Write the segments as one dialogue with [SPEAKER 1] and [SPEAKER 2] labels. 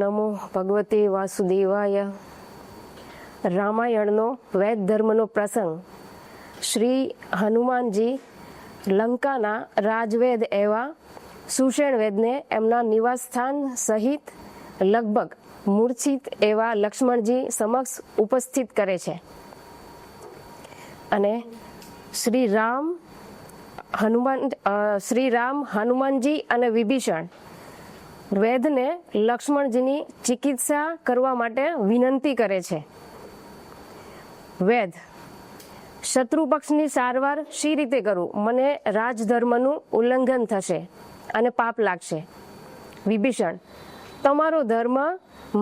[SPEAKER 1] નમો ભગવતે વાસુદેવાય. રામાયણનો વૈદ ધર્મનો પ્રસંગ. શ્રી હનુમાનજી લંકાના રાજવેદ એવા સુષેણ વેદને એમના નિવાસસ્થાન સહિત લગભગ મૂર્છિત એવા લક્ષ્મણજી સમક્ષ ઉપસ્થિત કરે છે અને શ્રી રામ હનુમાનજી અને વિભીષણ વેદને લક્ષ્મણજીની ચિકિત્સા કરવા માટે વિનંતી કરે છે. વેદ, શત્રુ પક્ષની સારવાર શી રીતે કરું? મને રાજધર્મનું ઉલ્લંઘન થશે અને પાપ લાગશે. વિભીષણ, તમારો ધર્મ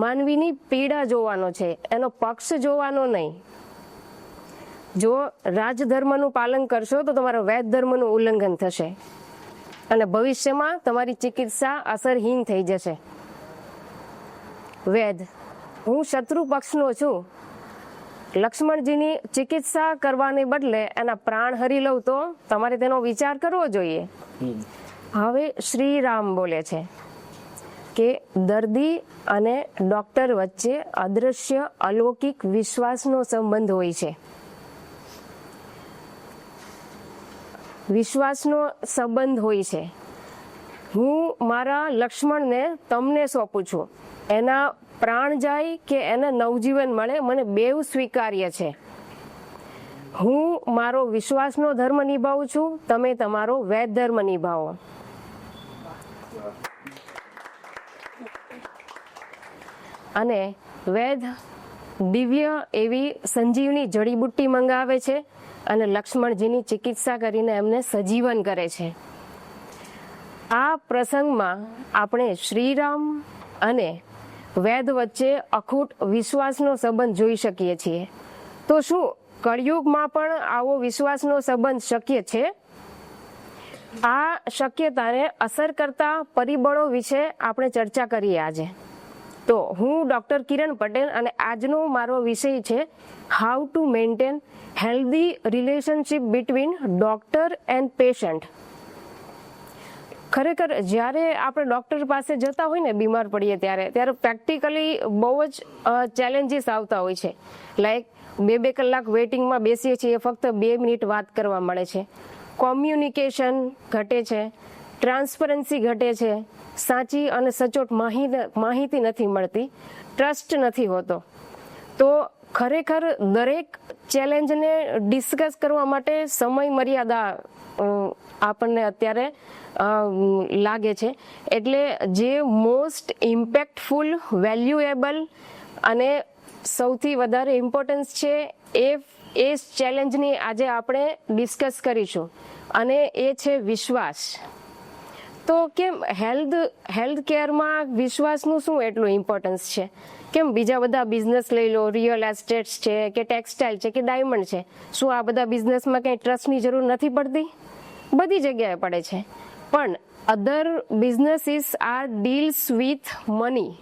[SPEAKER 1] માનવીની પીડા જોવાનો છે, એનો પક્ષ જોવાનો નહીં. જો રાજધર્મનું પાલન કરશો તો તમારો વૈદ ધર્મનું ઉલ્લંઘન થશે અને ભવિષ્યમાં તમારી ચિકિત્સા અસરહીન થઈ જશે. વેદ, હું શત્રુ પક્ષનો છું. લક્ષ્મણજીની ચિકિત્સા કરવાને બદલે એના પ્રાણ હરી લઉં તો તમારે તેનો વિચાર કરવો જોઈએ. હવે શ્રી રામ બોલે છે કે દર્દી અને ડોક્ટર વચ્ચે અદ્રશ્ય અલૌકિક વિશ્વાસનો સંબંધ હોય છે. વિશ્વાસનો સંબંધ હોય છે. હું મારા લક્ષ્મણને તમને સોંપું છું. એના પ્રાણ જાય કે એને નવજીવન મળે, મને બેવ સ્વીકાર્ય છે. હું મારો વિશ્વાસનો ધર્મ નિભાવું છું, તમે તમારો વૈદ ધર્મ નિભાવો. અને વેદ દિવ્ય એવી સંજીવની જડીબુટ્ટી મંગાવે છે અને લક્ષ્મણજીની ચિકિત્સા કરીને એમને સજીવન કરે છે. આ પ્રસંગમાં આપણે શ્રીરામ અને વેદ વચ્ચે અખૂટ વિશ્વાસનો સંબંધ જોઈ શકીએ છીએ. તો શું કળિયુગમાં પણ આવો વિશ્વાસનો સંબંધ શક્ય છે? આ શક્યતાને અસર કરતા પરિબળો વિશે આપણે ચર્ચા કરીએ આજે. તો હું ડોક્ટર કિરણ પટેલ અને આજનો મારો વિષય છે how to maintain healthy relationship between doctor and patient. ખરેખર જ્યારે આપણે ડૉક્ટર પાસે જતા હોય ને બીમાર પડીએ ત્યારે પ્રેક્ટિકલી બહુ જ ચેલેન્જીસ આવતા હોય છે. લાઈક 2 કલાક વેઇટિંગમાં બેસીએ છીએ, ફક્ત 2 મિનિટ વાત કરવા મળે છે. કોમ્યુનિકેશન ઘટે છે, ટ્રાન્સપરન્સી ઘટે છે, સાચી અને સચોટ માહિતી નથી મળતી, ટ્રસ્ટ નથી હોતો. તો ખરેખર દરેક ચેલેન્જને ડિસ્કસ કરવા માટે સમય મર્યાદા આપણને અત્યારે લાગે છે. એટલે જે મોસ્ટ ઇમ્પેક્ટફુલ, વેલ્યુએબલ અને સૌથી વધારે ઇમ્પોર્ટન્સ છે એ ચેલેન્જની આજે આપણે ડિસ્કસ કરીશું અને એ છે વિશ્વાસ. તો કેમ હેલ્થ કેરમાં વિશ્વાસનું શું એટલું ઇમ્પોર્ટન્સ છે? કેમ બીજા બધા બિઝનેસ લઈ લો, રિયલ એસ્ટેટ્સ છે કે ટેક્સટાઇલ છે કે ડાયમંડ છે, શું આ બધા બિઝનેસમાં કંઈ ટ્રસ્ટની જરૂર નથી પડતી? બધી જગ્યાએ પડે છે. પણ other businesses are deals with money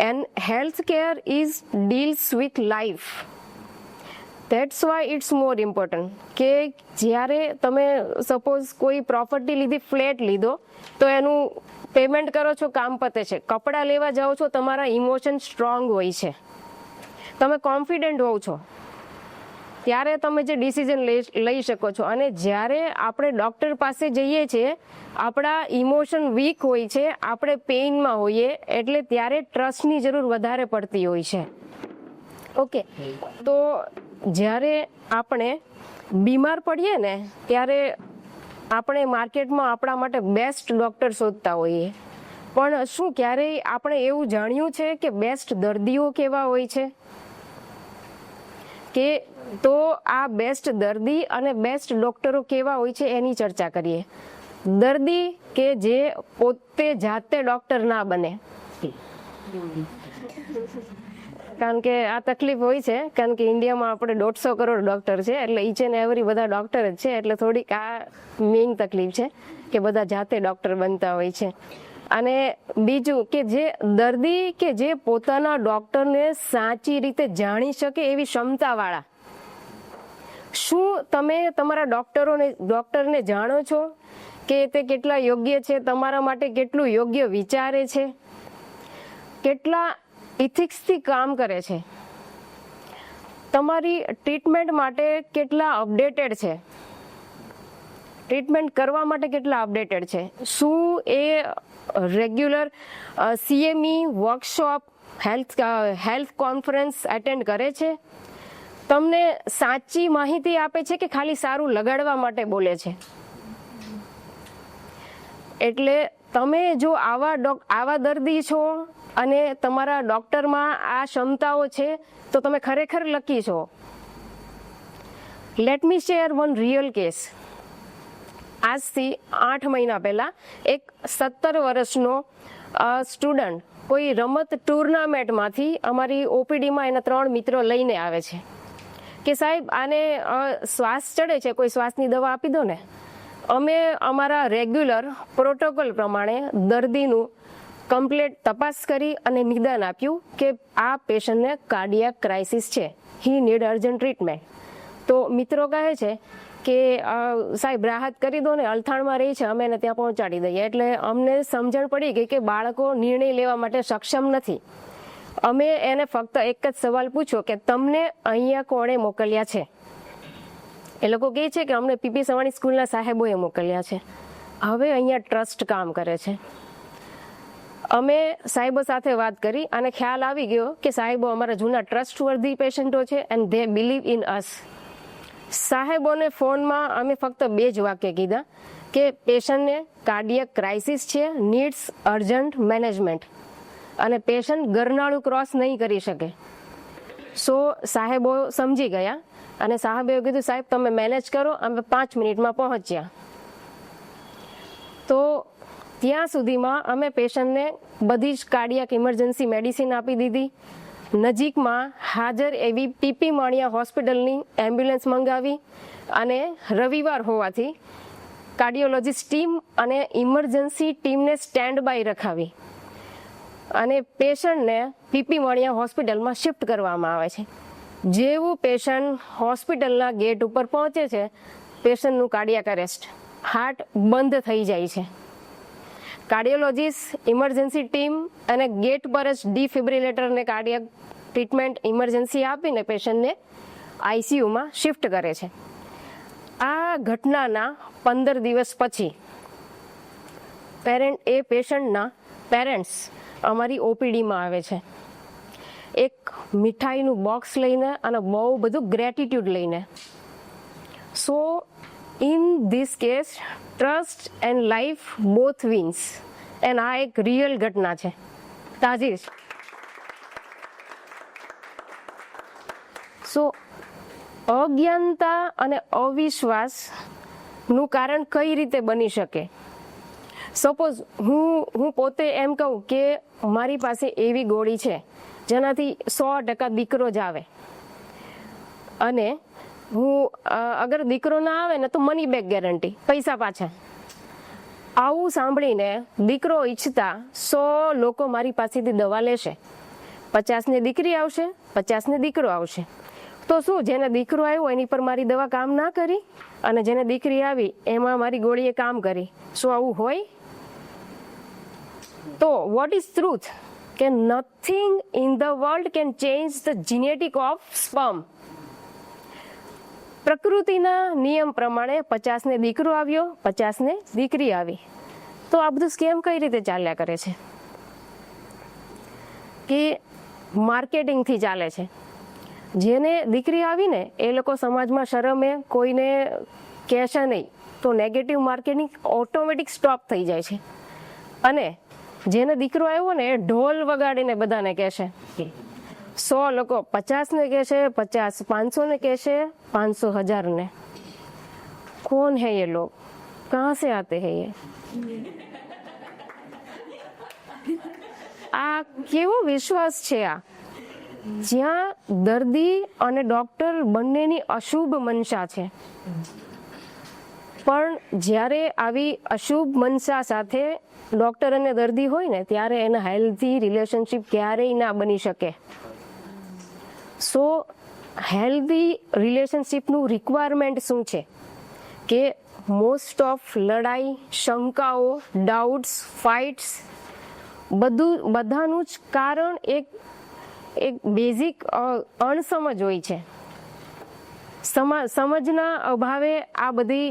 [SPEAKER 1] and health care is deals with life. That's why it's more important કે જ્યારે તમે સપોઝ કોઈ પ્રોપર્ટી લીધી, ફ્લેટ લીધો, તો એનું પેમેન્ટ કરો છો, કામ પતે છે. કપડાં લેવા જાઓ છો, તમારા ઇમોશન સ્ટ્રોંગ હોય છે, તમે કોન્ફિડન્ટ હોવ છો, ત્યારે તમે જે ડિસિઝન લઈ શકો છો. અને જ્યારે આપણે ડૉક્ટર પાસે જઈએ છીએ, આપણા ઇમોશન વીક હોય છે, આપણે પેઇનમાં હોઈએ, એટલે ત્યારે ટ્રસ્ટની જરૂર વધારે પડતી હોય છે. ઓકે, તો જ્યારે આપણે બીમાર પડીએ ને ત્યારે આપણે માર્કેટમાં આપણા માટે બેસ્ટ ડૉક્ટર શોધતા હોઈએ, પણ શું ક્યારેય આપણે એવું જાણ્યું છે કે બેસ્ટ દર્દીઓ કેવા હોય છે? કે તો આ બેસ્ટ દર્દી અને બેસ્ટ ડોક્ટરો કેવા હોય છે એની ચર્ચા કરીએ. દર્દી કે જે પોતે જાતે ડોક્ટર ના બને, કારણ કે આ તકલીફ હોય છે, કારણ કે ઇન્ડિયામાં આપણે 150 કરોડ ડોક્ટર છે, એટલે ઈચ એન્ડ એવરી બધા ડોક્ટર જ છે, એટલે થોડીક આ મેઇન તકલીફ છે કે બધા જાતે ડોક્ટર બનતા હોય છે. અને બીજું કે જે દર્દી કે જે પોતાના ડોક્ટરને સાચી રીતે જાણી શકે એવી ક્ષમતાવાળા. શું તમે તમારા ડોક્ટરને જાણો છો કે તે કેટલા યોગ્ય છે, તમારા માટે કેટલું યોગ્ય વિચારે છે? કેટલા ઇથિક્સથી કામ કરે છે, તમારી ટ્રીટમેન્ટ માટે કેટલા અપડેટેડ છે, ટ્રીટમેન્ટ કરવા માટે કેટલા અપડેટેડ છે, શું એ regular CME workshop, health conference attend કરે છે, તમને સાચી માહિતી આપે છે કે ખાલી સારું લગાડવા માટે બોલે છે. એટલે તમે જો આવા દર્દી છો અને તમારા ડૉક્ટરમાં આ ક્ષમતાઓ છે તો તમે ખરેખર લકી છો. Let me share one real case. આજથી 8 મહિના પહેલાં એક 17 વર્ષનો સ્ટુડન્ટ કોઈ રમત ટુર્નામેન્ટમાંથી અમારી OPDમાં એના 3 મિત્રો લઈને આવે છે કે સાહેબ આને શ્વાસ ચડે છે, કોઈ શ્વાસની દવા આપી દો ને. અમે અમારા રેગ્યુલર પ્રોટોકોલ પ્રમાણે દર્દીનું કમ્પ્લીટ તપાસ કરી અને નિદાન આપ્યું કે આ પેશન્ટને કાર્ડિયાક ક્રાઇસિસ છે, હી નીડ અર્જન્ટ ટ્રીટમેન્ટ. તો મિત્રો કહે છે કે સાહેબ રાહત કરી દો ને, અલથાણમાં રહી છે, અમે એને ત્યાં પહોંચાડી દઈએ. એટલે અમને સમજણ પડી ગઈ કે બાળકો નિર્ણય લેવા માટે સક્ષમ નથી. અમે એને ફક્ત એક જ સવાલ પૂછ્યો કે તમને અહીંયા કોણે મોકલ્યા છે. એ લોકો કહે છે કે અમને PP સવાણી સ્કૂલના સાહેબોએ મોકલ્યા છે. હવે અહીંયા ટ્રસ્ટ કામ કરે છે. અમે સાહેબો સાથે વાત કરી અને ખ્યાલ આવી ગયો કે સાહેબો અમારા જૂના ટ્રસ્ટ વર્ધી પેશન્ટો છે એન્ડ ધે બિલીવ ઇન અસ. સાહેબોને ફોનમાં અમે ફક્ત 2 જ વાક્ય કીધા કે પેશન્ટને કાર્ડિયક ક્રાઇસિસ છે, નીડ્સ અર્જન્ટ મેનેજમેન્ટ, અને પેશન્ટ ગરનાળું ક્રોસ નહીં કરી શકે. સો સાહેબો સમજી ગયા અને સાહેબે કીધું સાહેબ તમે મેનેજ કરો, અમે 5 મિનિટમાં પહોંચ્યા. તો ત્યાં સુધીમાં અમે પેશન્ટને બધી જ કાર્ડિયાક ઇમરજન્સી મેડિસિન આપી દીધી. નજીકમાં હાજર એવી PP માણિયા હોસ્પિટલની એમ્બ્યુલન્સ મંગાવી અને રવિવાર હોવાથી કાર્ડિયોલોજીસ્ટ ટીમ અને ઇમરજન્સી ટીમને સ્ટેન્ડ બાય રખાવી અને પેશન્ટને PP માણિયા હોસ્પિટલમાં શિફ્ટ કરવામાં આવે છે. જેવું પેશન્ટ હોસ્પિટલના ગેટ ઉપર પહોંચે છે, પેશન્ટનું કાર્ડિયાક અરેસ્ટ, હાર્ટ બંધ થઈ જાય છે. કાર્ડિયોલોજીસ્ટ, ઇમરજન્સી ટીમ અને ગેટ પર જ ડિફિબ્રિલેટરને કાર્ડિયાક ટ્રીટમેન્ટ ઇમરજન્સી આપીને પેશન્ટને ICUમાં શિફ્ટ કરે છે. આ ઘટનાના 15 દિવસ પછી પેશન્ટના પેરેન્ટ્સ અમારી OPDમાં આવે છે, એક મીઠાઈનું બોક્સ લઈને અને બહુ બધું ગ્રેટિટ્યુડ લઈને. સો in this case trust and life both wins. And આ એક રિયલ ઘટના છે, તાજી જ. સો અજ્ઞાનતા અને અવિશ્વાસનું કારણ કઈ રીતે બની શકે? સપોઝ હું પોતે એમ કહું કે મારી પાસે એવી ગોળી છે જેનાથી 100% દીકરો જ આવે, અને હું અગર દીકરો ના આવે ને તો મની બેક ગેરંટી, પૈસા પાછા. આવું સાંભળીને દીકરો ઈચ્છતા 100 લોકો મારી પાસેથી દવા લેશે. 50 ને દીકરી આવશે, 50 ને દીકરો આવશે. તો શું જેને દીકરો આવ્યો એની પર મારી દવા કામ ના કરી, અને જેને દીકરી આવી એમાં મારી ગોળીએ કામ કરી? શું આવું હોય? તો વોટ ઇઝ ટ્રુથ? કે nothing in the world can change the genetic of sperm. પ્રકૃતિના નિયમ પ્રમાણે 50 ને દીકરો આવ્યો, 50 ને દીકરી આવી. તો આ બધું સ્કેમ કઈ રીતે ચાલ્યા કરે છે? કે માર્કેટિંગથી ચાલે છે. જેને દીકરી આવી ને એ લોકો સમાજમાં શરમે કોઈને કહેશે નહીં, તો નેગેટિવ માર્કેટિંગ ઓટોમેટિક સ્ટોપ થઈ જાય છે. અને જેને દીકરો આવ્યો ને એ ઢોલ વગાડીને બધાને કહેશે. 100 લોકો 50 ને કહેશે, 50 500 ને કહેશે, 500 1000 ને. કોણ હે ये लोग? कहाँ से आते हैं ये? આ કેવો વિશ્વાસ છે આ, જ્યાં દર્દી અને ડોક્ટર બંનેની અશુભ મનસા છે. પણ જ્યારે આવી અશુભ મનસા સાથે ડોક્ટર અને દર્દી હોય ને ત્યારે એના હેલ્ધી રિલેશનશિપ ક્યારેય ના બની શકે. સો હેલ્ધી રિલેશનશિપનું રિક્વાયરમેન્ટ શું છે? કે મોસ્ટ ઓફ લડાઈ, શંકાઓ, ડાઉટ્સ, ફાઇટ્સ બધાનું જ કારણ એક બેઝિક અણસમજ હોય છે. સમજના અભાવે આ બધી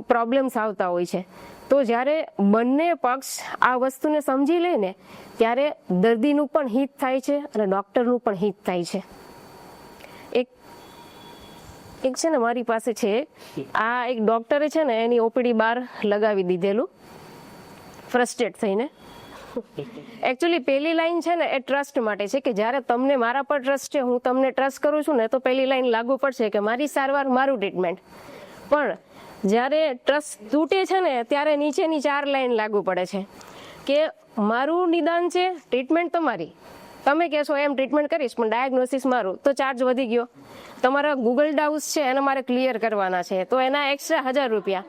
[SPEAKER 1] પ્રોબ્લેમ્સ આવતા હોય છે. તો જ્યારે બંને પક્ષ આ વસ્તુને સમજી લે ને ત્યારે દર્દીનું પણ હિત થાય છે અને ડૉક્ટરનું પણ હિત થાય છે. એક છે ને મારી પાસે છે આ એક ડૉક્ટરે છે ને એની ઓપીડી બહાર લગાવી દીધેલું ફ્રસ્ટ્રેટ થઈને. એકચ્યુઅલી પહેલી લાઈન છે ને એ ટ્રસ્ટ માટે છે કે જ્યારે તમને મારા પર ટ્રસ્ટ છે, હું તમને ટ્રસ્ટ કરું છું ને તો પહેલી લાઈન લાગુ પડશે કે મારી સારવાર મારું ટ્રીટમેન્ટ. પણ જ્યારે ટ્રસ્ટ તૂટે છે ને ત્યારે નીચેની 4 લાઈન લાગુ પડે છે કે મારું નિદાન છે, ટ્રીટમેન્ટ તમારી, તમે કહેશો એમ ટ્રીટમેન્ટ કરીશ પણ ડાયગ્નોસિસ મારું, તો ચાર્જ વધી ગયો. તમારા ગૂગલ ડાઉટ્સ છે એને મારે ક્લિયર કરવાના છે તો એના એક્સ્ટ્રા 1000 રૂપિયા.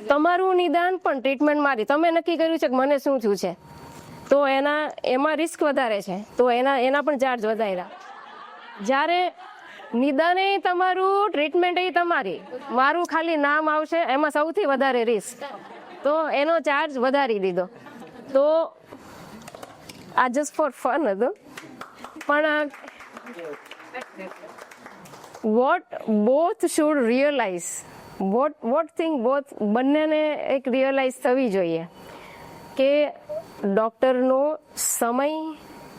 [SPEAKER 1] તમારું નિદાન પણ ટ્રીટમેન્ટ મારી, તમે નક્કી કર્યું છે કે મને શું થયું છે તો એમાં રિસ્ક વધારે છે તો એના પણ ચાર્જ વધાર્યા. જ્યારે નિદાન એ તમારું, ટ્રીટમેન્ટ એ તમારી, મારું ખાલી નામ આવશે એમાં સૌથી વધારે રિસ્ક, તો એનો ચાર્જ વધારી દીધો. તો આ જસ્ટ ફોર ફન હતું. પણ what both should realise, what thing both, બંનેને એક રિયલાઇઝ થવી જોઈએ કે ડૉક્ટરનો સમય,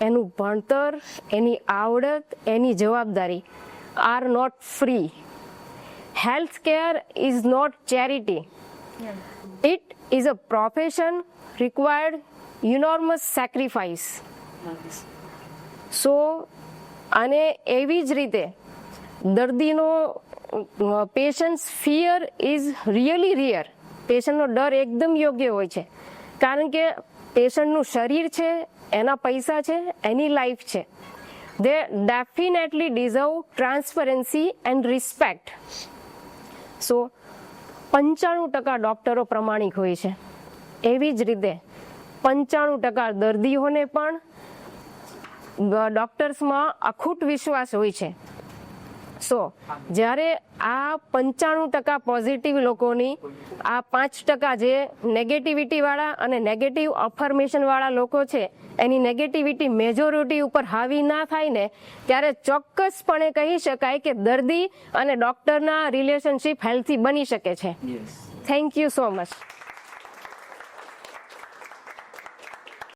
[SPEAKER 1] એનું ભણતર, એની આવડત, એની જવાબદારી are not free. Health care is not charity. It is a profession required enormous sacrifice. So અને એવી જ રીતે દર્દીનો patients fear is really rare. પેશન્ટનો ડર એકદમ યોગ્ય હોય છે કારણ કે પેશન્ટનું શરીર છે, એના પૈસા છે, એની લાઈફ છે. They definitely deserve transparency and respect. So 95% ડૉક્ટરો પ્રમાણિક હોય છે. એવી જ રીતે 95% દર્દીઓને પણ ડૉક્ટર્સમાં અખૂટ વિશ્વાસ હોય છે. સો જ્યારે આ 95% પોઝિટિવ લોકોની આ 5% જે નેગેટિવિટીવાળા અને નેગેટિવ અફર્મેશનવાળા લોકો છે એની નેગેટિવિટી મેજોરિટી ઉપર હાવી ના થાય ને ત્યારે ચોક્કસપણે કહી શકાય કે દર્દી અને ડૉક્ટરના રિલેશનશિપ હેલ્થી બની શકે છે. Thank you so much.